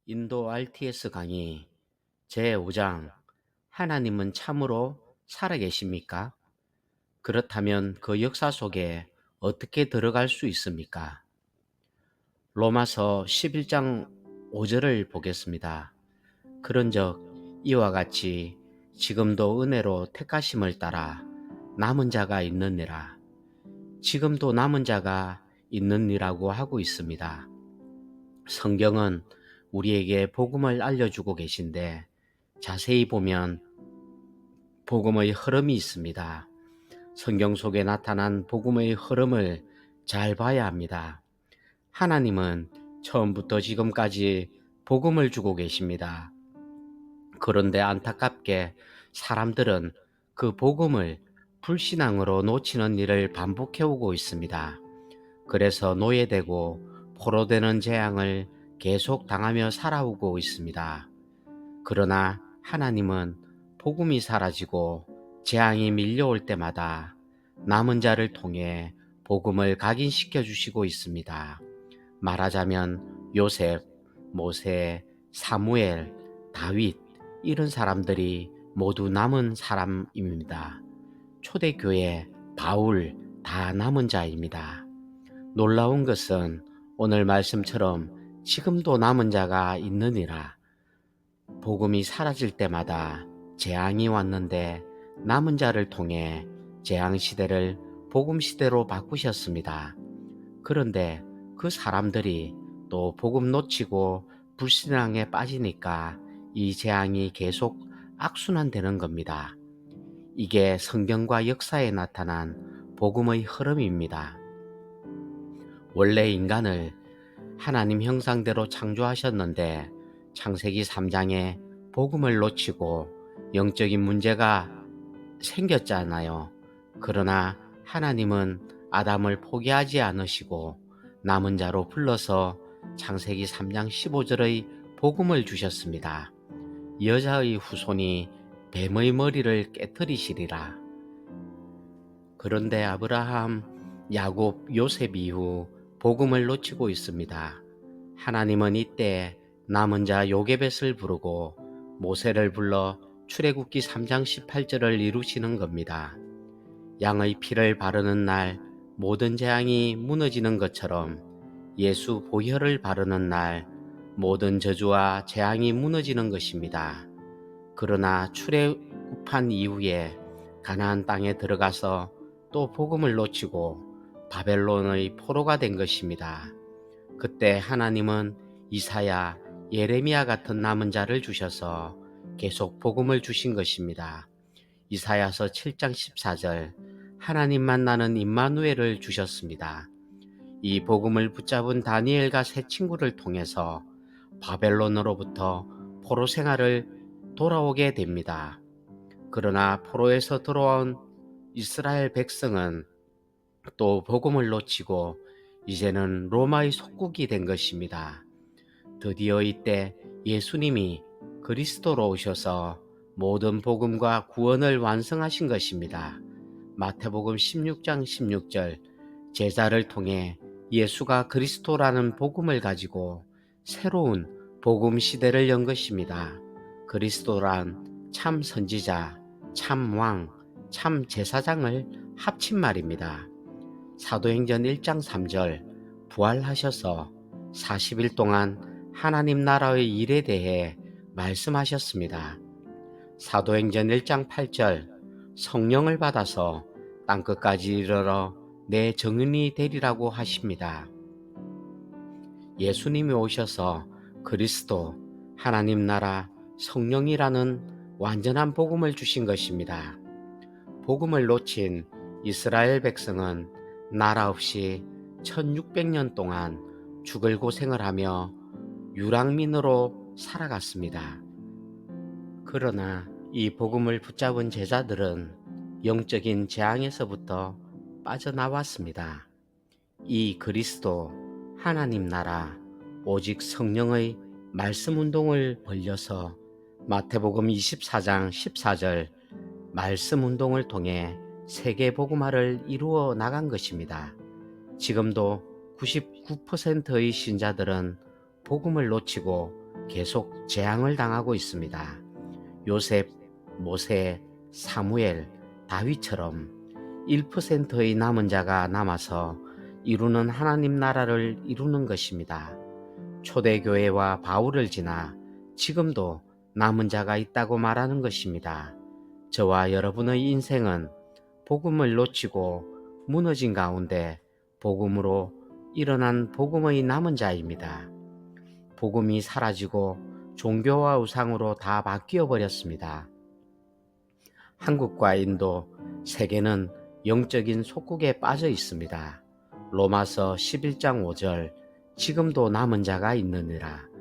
인도 RTS 강의 제5장 하나님은 참으로 살아계십니까? 그렇다면 그 역사 속에 어떻게 들어갈 수 있습니까? 로마서 11장 5절을 보겠습니다. 그런즉 이와 같이 지금도 은혜로 택하심을 따라 남은 자가 있느니라. 지금도 남은 자가 있느니라고 하고 있습니다. 성경은 우리에게 복음을 알려주고 계신데 자세히 보면 복음의 흐름이 있습니다. 성경 속에 나타난 복음의 흐름을 잘 봐야 합니다. 하나님은 처음부터 지금까지 복음을 주고 계십니다. 그런데 안타깝게 사람들은 그 복음을 불신앙으로 놓치는 일을 반복해오고 있습니다. 그래서 노예되고 포로되는 재앙을 계속 당하며 살아오고 있습니다. 그러나 하나님은 복음이 사라지고 재앙이 밀려올 때마다 남은 자를 통해 복음을 각인시켜 주시고 있습니다. 말하자면 요셉, 모세, 사무엘, 다윗 이런 사람들이 모두 남은 사람입니다. 초대교회, 바울 다 남은 자입니다. 놀라운 것은 오늘 말씀처럼 지금도 남은 자가 있느니라. 복음이 사라질 때마다 재앙이 왔는데 남은 자를 통해 재앙 시대를 복음 시대로 바꾸셨습니다. 그런데 그 사람들이 또 복음 놓치고 불신앙에 빠지니까 이 재앙이 계속 악순환되는 겁니다. 이게 성경과 역사에 나타난 복음의 흐름입니다. 원래 인간을 하나님 형상대로 창조하셨는데 창세기 3장에 복음을 놓치고 영적인 문제가 생겼잖아요. 그러나 하나님은 아담을 포기하지 않으시고 남은 자로 불러서 창세기 3장 15절의 복음을 주셨습니다. 여자의 후손이 뱀의 머리를 깨뜨리시리라. 그런데 아브라함, 야곱, 요셉 이후 복음을 놓치고 있습니다. 하나님은 이때 남은 자 요게벳을 부르고 모세를 불러 출애굽기 3장 18절을 이루시는 겁니다. 양의 피를 바르는 날 모든 재앙이 무너지는 것처럼 예수 보혈을 바르는 날 모든 저주와 재앙이 무너지는 것입니다. 그러나 출애굽한 이후에 가나안 땅에 들어가서 또 복음을 놓치고 바벨론의 포로가 된 것입니다. 그때 하나님은 이사야, 예레미야 같은 남은 자를 주셔서 계속 복음을 주신 것입니다. 이사야서 7장 14절 하나님 만나는 임마누엘을 주셨습니다. 이 복음을 붙잡은 다니엘과 세 친구를 통해서 바벨론으로부터 포로 생활을 돌아오게 됩니다. 그러나 포로에서 들어온 이스라엘 백성은 또 복음을 놓치고 이제는 로마의 속국이 된 것입니다. 드디어 이때 예수님이 그리스도로 오셔서 모든 복음과 구원을 완성하신 것입니다. 마태복음 16장 16절 제자를 통해 예수가 그리스도라는 복음을 가지고 새로운 복음 시대를 연 것입니다. 그리스도란 참 선지자, 참 왕, 참 제사장을 합친 말입니다. 사도행전 1장 3절 부활하셔서 40일 동안 하나님 나라의 일에 대해 말씀하셨습니다. 사도행전 1장 8절 성령을 받아서 땅끝까지 이르러 내 증인이 되리라고 하십니다. 예수님이 오셔서 그리스도, 하나님 나라, 성령이라는 완전한 복음을 주신 것입니다. 복음을 놓친 이스라엘 백성은 나라 없이 1600년 동안 죽을 고생을 하며 유랑민으로 살아갔습니다. 그러나 이 복음을 붙잡은 제자들은 영적인 재앙에서부터 빠져나왔습니다. 이 그리스도, 하나님 나라, 오직 성령의 말씀 운동을 벌려서 마태복음 24장 14절 말씀 운동을 통해 세계 복음화를 이루어 나간 것입니다. 지금도 99%의 신자들은 복음을 놓치고 계속 재앙을 당하고 있습니다. 요셉, 모세, 사무엘, 다윗처럼 1%의 남은 자가 남아서 이루는 하나님 나라를 이루는 것입니다. 초대교회와 바울을 지나 지금도 남은 자가 있다고 말하는 것입니다. 저와 여러분의 인생은 복음을 놓치고 무너진 가운데 복음으로 일어난 복음의 남은 자입니다. 복음이 사라지고 종교와 우상으로 다 바뀌어 버렸습니다. 한국과 인도, 세계는 영적인 속국에 빠져 있습니다. 로마서 11장 5절, 지금도 남은 자가 있느니라.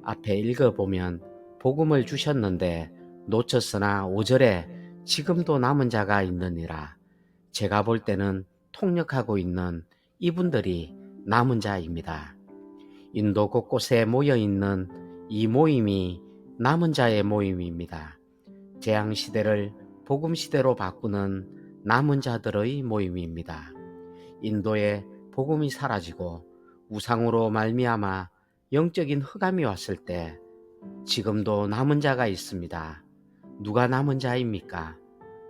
앞에 읽어보면 복음을 주셨는데 놓쳤으나 5절에 지금도 남은 자가 있느니라. 제가 볼 때는 통역하고 있는 이분들이 남은 자입니다. 인도 곳곳에 모여있는 이 모임이 남은 자의 모임입니다. 재앙시대를 복음시대로 바꾸는 남은 자들의 모임입니다. 인도에 복음이 사라지고 우상으로 말미암아 영적인 흑암이 왔을 때 지금도 남은 자가 있습니다. 누가 남은 자입니까?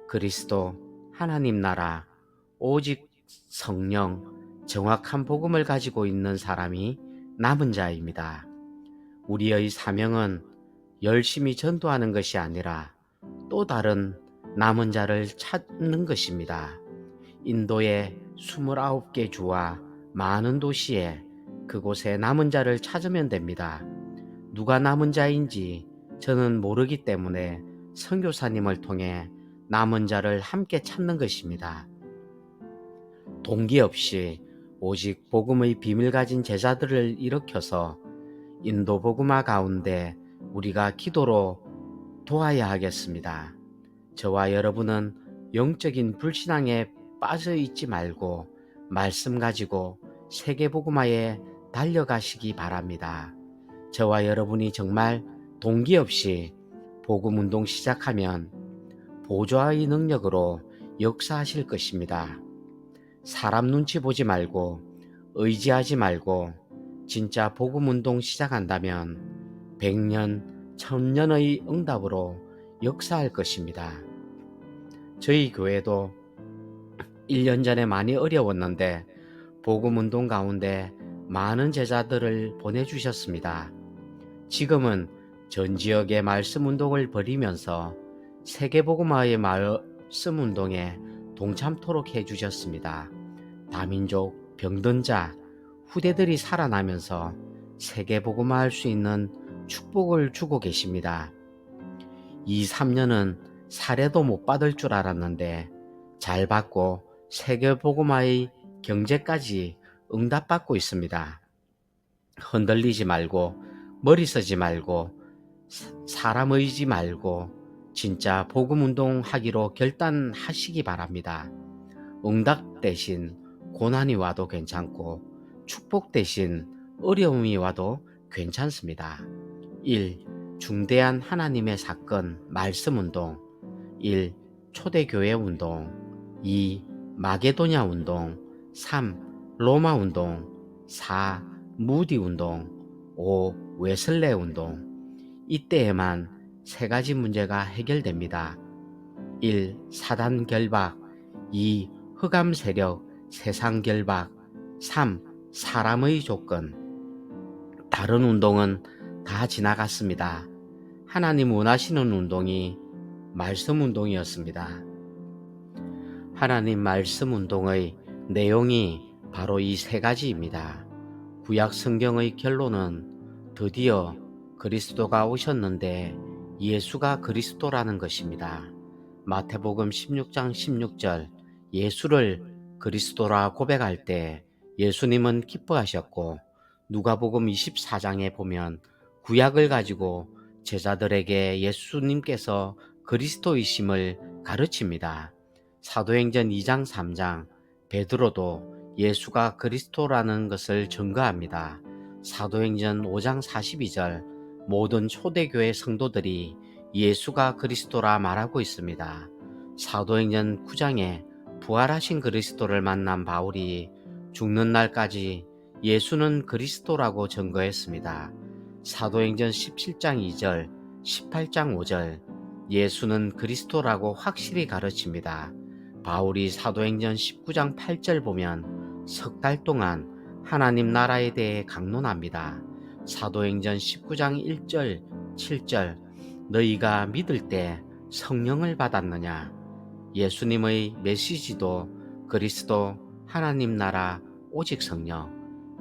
그리스도, 하나님 나라, 오직 성령, 정확한 복음을 가지고 있는 사람이 남은 자입니다. 우리의 사명은 열심히 전도하는 것이 아니라 또 다른 남은 자를 찾는 것입니다. 인도의 29개 주와 많은 도시에 그곳에 남은 자를 찾으면 됩니다. 누가 남은 자인지 저는 모르기 때문에 선교사님을 통해 남은 자를 함께 찾는 것입니다. 동기 없이 오직 복음의 비밀 가진 제자들을 일으켜서 인도 복음화 가운데 우리가 기도로 도와야 하겠습니다. 저와 여러분은 영적인 불신앙에 빠져 있지 말고 말씀 가지고 세계 복음화에 달려가시기 바랍니다. 저와 여러분이 정말 동기 없이 복음 운동 시작하면 보좌의 능력으로 역사하실 것입니다. 사람 눈치 보지 말고 의지하지 말고 진짜 복음 운동 시작한다면 100년, 1000년의 응답으로 역사할 것입니다. 저희 교회도 1년 전에 많이 어려웠는데 복음 운동 가운데 많은 제자들을 보내주셨습니다. 지금은 전 지역의 말씀 운동을 벌이면서 세계복음화의 말씀 운동에 동참토록 해주셨습니다. 다민족, 병든 자, 후대들이 살아나면서 세계복음화할 수 있는 축복을 주고 계십니다. 2, 3년은 사례도 못 받을 줄 알았는데 잘 받고 세계복음화의 경제까지 응답받고 있습니다. 흔들리지 말고 머리 쓰지 말고 사람 의지 말고 진짜 복음운동 하기로 결단하시기 바랍니다. 응답 대신 고난이 와도 괜찮고 축복 대신 어려움이 와도 괜찮습니다. 1. 중대한 하나님의 사건 말씀운동 1. 초대교회 운동 2. 마게도냐 운동 3. 로마 운동 4. 무디 운동 5. 웨슬레 운동 이때에만 세 가지 문제가 해결됩니다. 1. 사단 결박 2. 흑암 세력 세상 결박 3. 사람의 조건 다른 운동은 다 지나갔습니다. 하나님 원하시는 운동이 말씀 운동이었습니다. 하나님 말씀 운동의 내용이 바로 이 세 가지입니다. 구약 성경의 결론은 드디어 그리스도가 오셨는데 예수가 그리스도라는 것입니다. 마태복음 16장 16절 예수를 그리스도라 고백할 때 예수님은 기뻐하셨고 누가복음 24장에 보면 구약을 가지고 제자들에게 예수님께서 그리스도이심을 가르칩니다. 사도행전 2장 3장 베드로도 예수가 그리스도라는 것을 증거합니다. 사도행전 5장 42절 모든 초대교회 성도들이 예수가 그리스도라 말하고 있습니다. 사도행전 9장에 부활하신 그리스도를 만난 바울이 죽는 날까지 예수는 그리스도라고 증거했습니다. 사도행전 17장 2절, 18장 5절, 예수는 그리스도라고 확실히 가르칩니다. 바울이 사도행전 19장 8절 보면 석 달 동안 하나님 나라에 대해 강론합니다. 사도행전 19장 1절, 7절, 너희가 믿을 때 성령을 받았느냐? 예수님의 메시지도 그리스도, 하나님 나라, 오직 성령.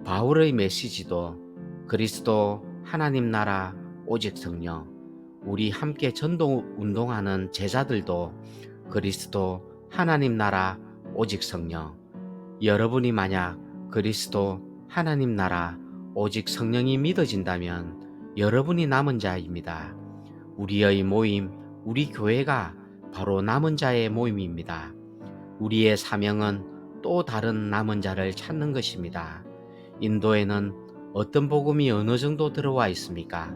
바울의 메시지도 그리스도, 하나님 나라, 오직 성령. 우리 함께 전도 운동하는 제자들도 그리스도, 하나님 나라, 오직 성령. 여러분이 만약 그리스도, 하나님 나라, 오직 성령이 믿어진다면 여러분이 남은 자입니다. 우리의 모임, 우리 교회가 바로 남은 자의 모임입니다. 우리의 사명은 또 다른 남은 자를 찾는 것입니다. 인도에는 어떤 복음이 어느 정도 들어와 있습니까?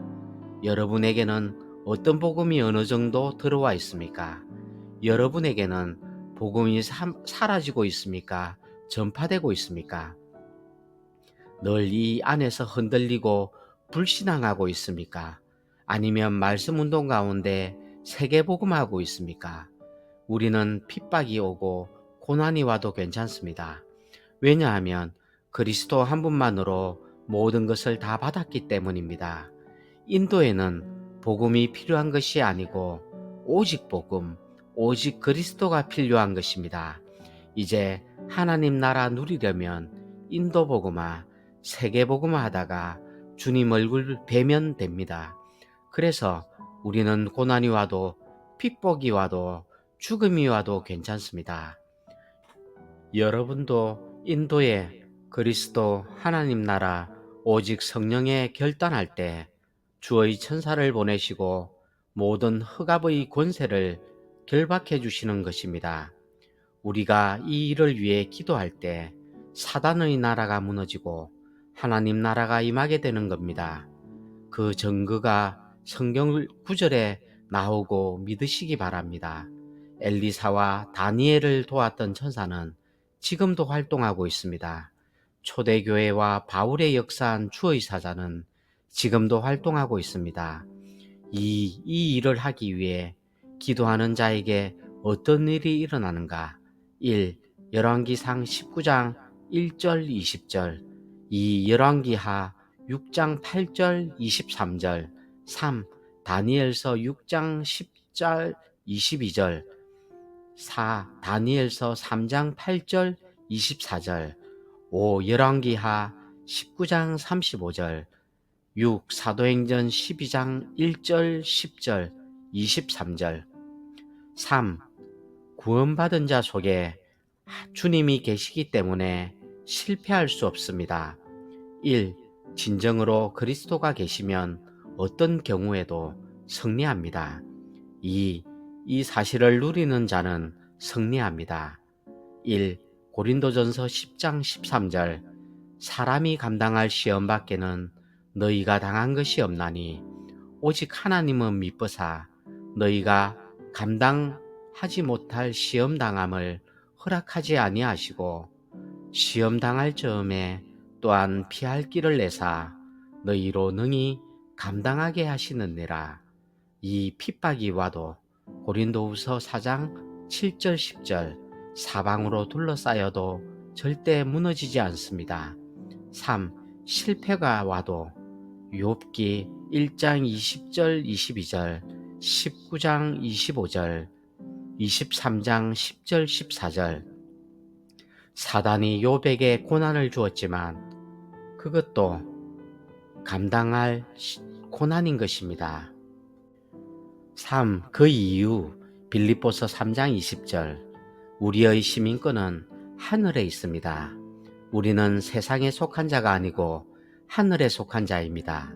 여러분에게는 어떤 복음이 어느 정도 들어와 있습니까? 여러분에게는 복음이 사라지고 있습니까? 전파되고 있습니까? 늘 이 안에서 흔들리고 불신앙하고 있습니까? 아니면 말씀 운동 가운데 세계복음하고 있습니까? 우리는 핍박이 오고 고난이 와도 괜찮습니다. 왜냐하면 그리스도 한 분만으로 모든 것을 다 받았기 때문입니다. 인도에는 복음이 필요한 것이 아니고 오직 복음, 오직 그리스도가 필요한 것입니다. 이제 하나님 나라 누리려면 인도 복음화, 세계 복음화 하다가 주님 얼굴 뵈면 됩니다. 그래서 우리는 고난이 와도 핍박이 와도 죽음이 와도 괜찮습니다. 여러분도 인도에 그리스도 하나님 나라 오직 성령에 결단할 때 주의 천사를 보내시고 모든 흑암의 권세를 결박해 주시는 것입니다. 우리가 이 일을 위해 기도할 때 사단의 나라가 무너지고 하나님 나라가 임하게 되는 겁니다. 그 증거가 성경 구절에 나오고 믿으시기 바랍니다. 엘리사와 다니엘을 도왔던 천사는 지금도 활동하고 있습니다. 초대교회와 바울의 역사한 주의 사자는 지금도 활동하고 있습니다. 이 일을 하기 위해 기도하는 자에게 어떤 일이 일어나는가? 1. 열왕기상 19장 1절 20절 2. 열왕기하 6장 8절 23절 3. 다니엘서 6장 10절 22절 4. 다니엘서 3장 8절 24절 5. 열왕기하 19장 35절 6. 사도행전 12장 1절 10절 23절 3. 구원받은 자 속에 주님이 계시기 때문에 실패할 수 없습니다. 1. 진정으로 그리스도가 계시면 어떤 경우에도 승리합니다. 2. 이 사실을 누리는 자는 승리합니다. 1. 고린도전서 10장 13절 사람이 감당할 시험 밖에는 너희가 당한 것이 없나니 오직 하나님은 미쁘사 너희가 감당하지 못할 시험 당함을 허락하지 아니하시고 시험 당할 즈음에 또한 피할 길을 내사 너희로 능히 감당하게 하시느니라. 이 핍박이 와도 고린도후서 4장 7절 10절 사방으로 둘러싸여도 절대 무너지지 않습니다. 3. 실패가 와도 욥기 1장 20절 22절 19장 25절 23장 10절 14절 사단이 욥에게 고난을 주었지만 그것도 감당할 고난인 것입니다. 3. 그 이유 빌립보서 3장 20절 우리의 시민권은 하늘에 있습니다. 우리는 세상에 속한 자가 아니고 하늘에 속한 자입니다.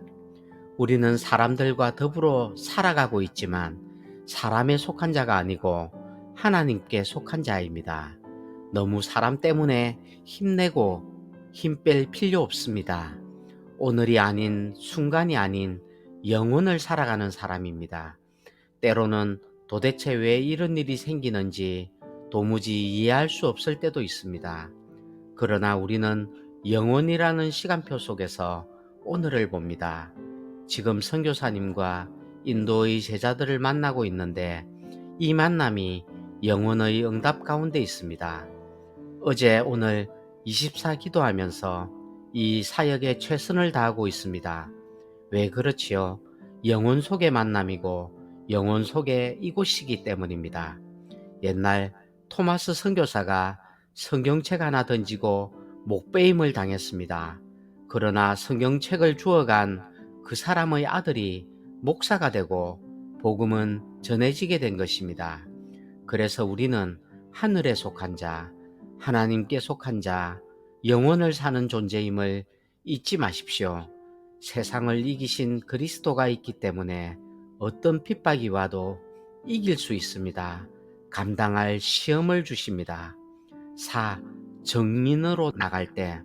우리는 사람들과 더불어 살아가고 있지만 사람에 속한 자가 아니고 하나님께 속한 자입니다. 너무 사람 때문에 힘내고 힘 뺄 필요 없습니다. 오늘이 아닌 순간이 아닌 영혼을 살아가는 사람입니다. 때로는 도대체 왜 이런 일이 생기는지 도무지 이해할 수 없을 때도 있습니다. 그러나 우리는 영혼이라는 시간표 속에서 오늘을 봅니다. 지금 선교사님과 인도의 제자들을 만나고 있는데 이 만남이 영혼의 응답 가운데 있습니다. 어제 오늘 24 기도하면서 이 사역에 최선을 다하고 있습니다. 왜 그렇지요? 영혼 속의 만남이고 영혼 속의 이곳이기 때문입니다. 옛날 토마스 선교사가 성경책 하나 던지고 목베임을 당했습니다. 그러나 성경책을 주워간 그 사람의 아들이 목사가 되고 복음은 전해지게 된 것입니다. 그래서 우리는 하늘에 속한 자, 하나님께 속한 자, 영원을 사는 존재임을 잊지 마십시오. 세상을 이기신 그리스도가 있기 때문에 어떤 핍박이 와도 이길 수 있습니다. 감당할 시험을 주십니다. 4. 정인으로 나갈 때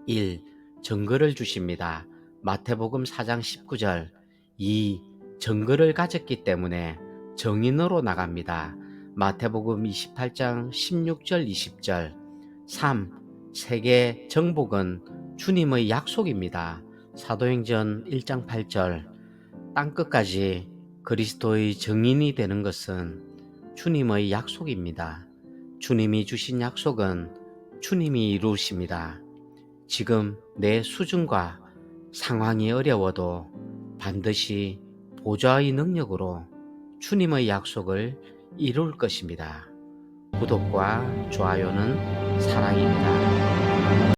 1. 증거를 주십니다. 마태복음 4장 19절 2. 증거를 가졌기 때문에 정인으로 나갑니다. 마태복음 28장 16절 20절 3. 세계 정복은 주님의 약속입니다. 사도행전 1장 8절 땅끝까지 그리스도의 증인이 되는 것은 주님의 약속입니다. 주님이 주신 약속은 주님이 이루십니다. 지금 내 수준과 상황이 어려워도 반드시 보좌의 능력으로 주님의 약속을 이룰 것입니다. 구독과 좋아요는 사랑입니다.